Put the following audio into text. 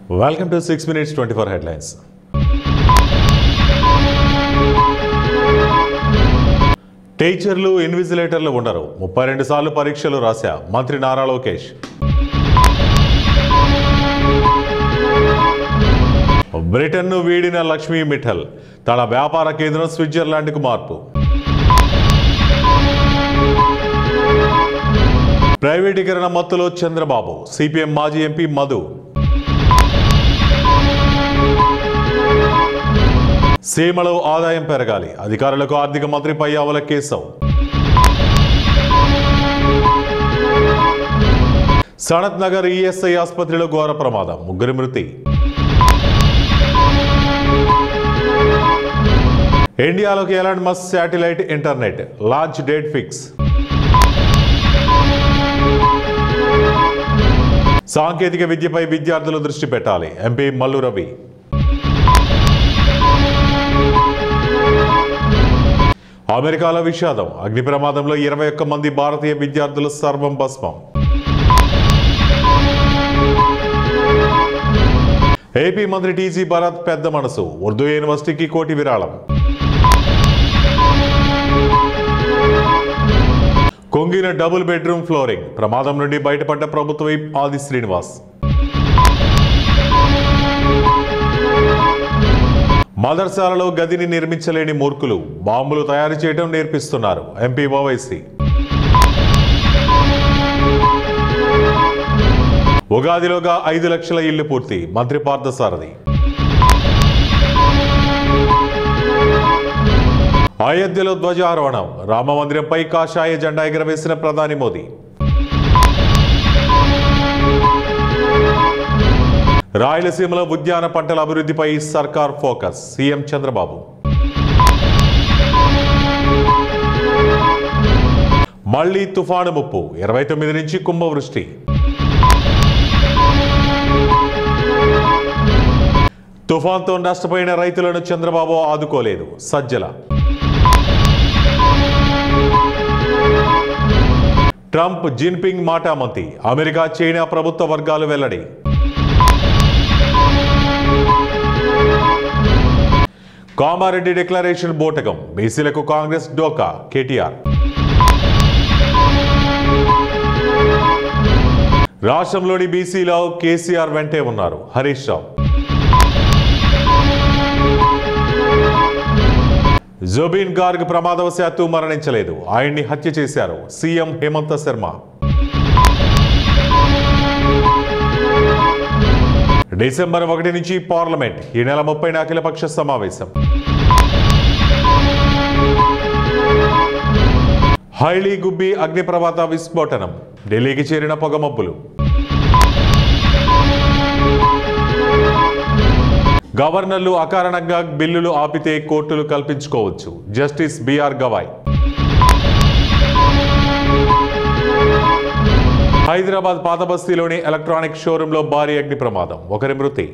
Welcome to 6 Minutes 24 Headlines. టీచర్లు ఇన్విజిలేటర్లు ఉండరు. 32 సార్లు పరీక్షలు రాశా మంత్రి నారా లోకేష్. బ్రిటన్ను వీడిన లక్ష్మీ మిఠల్ తన వ్యాపార కేంద్రం స్విట్జర్లాండ్కు మార్పు. ప్రైవేటీకరణ మత్తులో చంద్రబాబు, సిపిఎం మాజీ ఎంపీ మధు. సీమలో ఆదాయం పెరగాలి, అధికారులకు ఆర్థిక మంత్రి పయ్యావుల కేశవ్. సనత్ నగర్ ఈఎస్ఐ ఆసుపత్రిలో ఘోర ప్రమాదం, 3 మృతి. ఇండియాలోకి Elon Musk satellite internet launch date fix. సాంకేతిక విద్యపై విద్యార్థులు దృష్టి పెట్టాలి, ఎంపీ మల్లు రవి. అమెరికాలో విషాదం, అగ్ని ప్రమాదంలో 21 మంది భారతీయ విద్యార్థులు సర్వం భస్మం. ఏపీ మంత్రి టీజీ భరత్ పెద్ద మనసు, ఉర్దూ యూనివర్సిటీకి కోటి విరాళం. కొంగిన డబుల్ బెడ్రూమ్ ఫ్లోరింగ్, ప్రమాదం నుండి బయటపడ్డ ప్రభుత్వ విప్ ఆది శ్రీనివాస్. మదర్సాలలో గదిని నిర్మించలేని మూర్ఖులు బాంబులు తయారు చేయడం నేర్పిస్తున్నారు, ఎంపీ ఓవైసీ. ఉగాదిలోగా 5 లక్షల ఇళ్లు పూర్తి, మంత్రి పార్థసారథి. అయోధ్యలో ధ్వజారోహణం, రామమందిరంపై కాషాయ జెండా ఎగరవేసిన ప్రధాని మోదీ. రాయలసీమలో ఉద్యాన పంటల అభివృద్ధిపై సర్కార్ ఫోకస్, సీఎం చంద్రబాబు. మళ్లీ తుఫాను ముప్పు, 29 నుంచి కుంభవృష్టి. తుఫాన్తో నష్టపోయిన రైతులను చంద్రబాబు ఆదుకోలేదు, సజ్జల. ట్రంప్ జిన్పింగ్ మాటామంతి, అమెరికా చైనా ప్రభుత్వ వర్గాలు వెల్లడి. కామారెడ్డి డిక్లరేషన్ బోటకం, బీసీలకు కాంగ్రెస్ డోకా, కేటీఆర్. రాష్ట్రంలోని బీసీలో కేసీఆర్ వెంటే ఉన్నారు, హరీష్ రావు. జుబిన్ గార్గ్ ప్రమాదవశాత్తు మరణించలేదు, ఆయన్ని హత్య చేశారు, సీఎం హేమంత శర్మ. డిసెంబర్ 1 నుంచి పార్లమెంట్, ఈ నెల 30న అఖిలపక్ష సమావేశం. హైలీ గుబ్బి అగ్నిప్రమాద విస్ఫోటనం, ఢిల్లీకి చేరిన పొగమబ్బులు. గవర్నర్లు అకారణంగా బిల్లులు ఆపితే కోర్టులు కల్పించుకోవచ్చు, జస్టిస్ బిఆర్ గవాయ్. హైదరాబాద్ పాత బస్తీలోని ఎలక్ట్రానిక్ షోరూంలో భారీ అగ్ని ప్రమాదం, 1 మృతి.